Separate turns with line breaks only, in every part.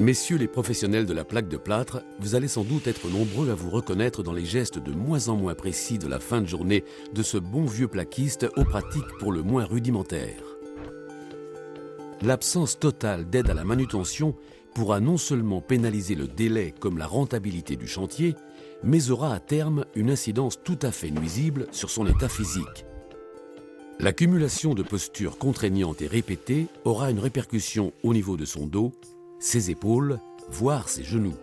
Messieurs les professionnels de la plaque de plâtre, vous allez sans doute être nombreux à vous reconnaître dans les gestes de moins en moins précis de la fin de journée de ce bon vieux plaquiste aux pratiques pour le moins rudimentaires. L'absence totale d'aide à la manutention pourra non seulement pénaliser le délai comme la rentabilité du chantier, mais aura à terme une incidence tout à fait nuisible sur son état physique. L'accumulation de postures contraignantes et répétées aura une répercussion au niveau de son dos, ses épaules, voire ses genoux.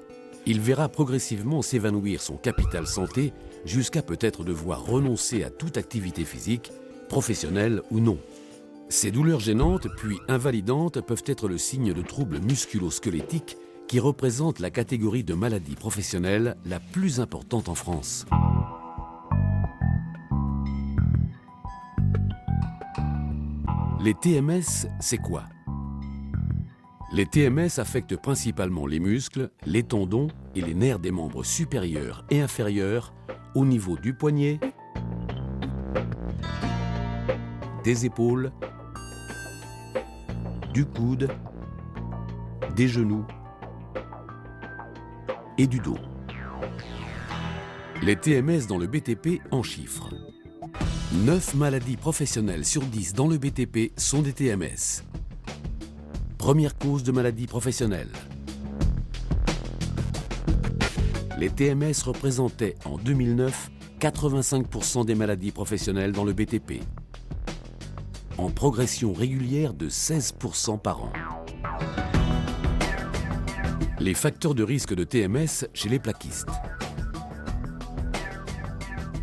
Il verra progressivement s'évanouir son capital santé jusqu'à peut-être devoir renoncer à toute activité physique, professionnelle ou non. Ces douleurs gênantes puis invalidantes peuvent être le signe de troubles musculo-squelettiques qui représentent la catégorie de maladies professionnelles la plus importante en France. Les TMS, c'est quoi? Les TMS affectent principalement les muscles, les tendons et les nerfs des membres supérieurs et inférieurs au niveau du poignet, des épaules, du coude, des genoux et du dos. Les TMS dans le BTP en chiffres. 9 maladies professionnelles sur 10 dans le BTP sont des TMS. Première cause de maladie professionnelle. Les TMS représentaient en 2009 85% des maladies professionnelles dans le BTP, en progression régulière de 16% par an. Les facteurs de risque de TMS chez les plaquistes.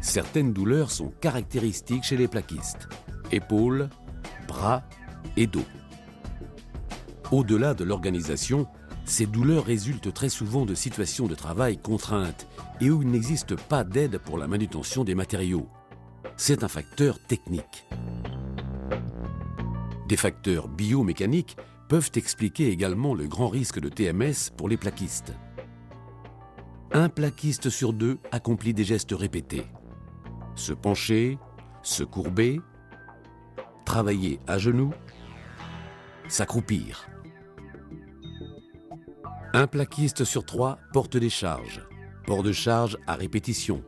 Certaines douleurs sont caractéristiques chez les plaquistes: épaules, bras et dos. Au-delà de l'organisation, ces douleurs résultent très souvent de situations de travail contraintes et où il n'existe pas d'aide pour la manutention des matériaux. C'est un facteur technique. Des facteurs biomécaniques peuvent expliquer également le grand risque de TMS pour les plaquistes. Un plaquiste sur 2 accomplit des gestes répétés. Se pencher, se courber, travailler à genoux, s'accroupir. Un plaquiste sur 3 porte des charges, port de charge à répétition,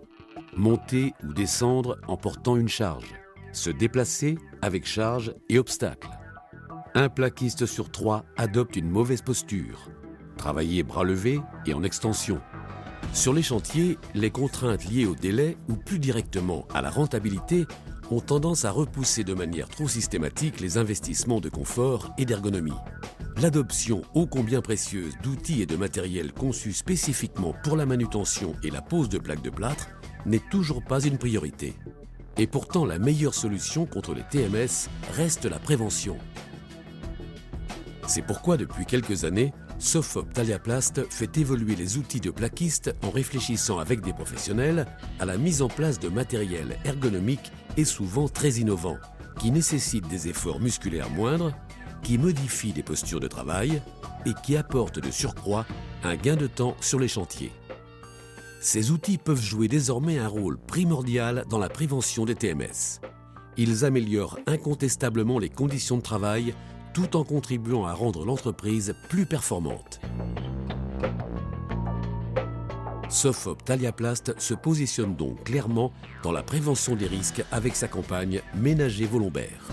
monter ou descendre en portant une charge, se déplacer avec charge et obstacle. Un plaquiste sur 3 adopte une mauvaise posture, travailler bras levés et en extension. Sur les chantiers, les contraintes liées au délai ou plus directement à la rentabilité ont tendance à repousser de manière trop systématique les investissements de confort et d'ergonomie. L'adoption ô combien précieuse d'outils et de matériel conçus spécifiquement pour la manutention et la pose de plaques de plâtre n'est toujours pas une priorité. Et pourtant, la meilleure solution contre les TMS reste la prévention. C'est pourquoi depuis quelques années, Sofop Taliaplast fait évoluer les outils de plaquistes en réfléchissant avec des professionnels à la mise en place de matériel ergonomique et souvent très innovant, qui nécessite des efforts musculaires moindres, qui modifie les postures de travail et qui apporte de surcroît un gain de temps sur les chantiers. Ces outils peuvent jouer désormais un rôle primordial dans la prévention des TMS. Ils améliorent incontestablement les conditions de travail tout en contribuant à rendre l'entreprise plus performante. Sofop Taliaplast se positionne donc clairement dans la prévention des risques avec sa campagne Ménager vos lombaires.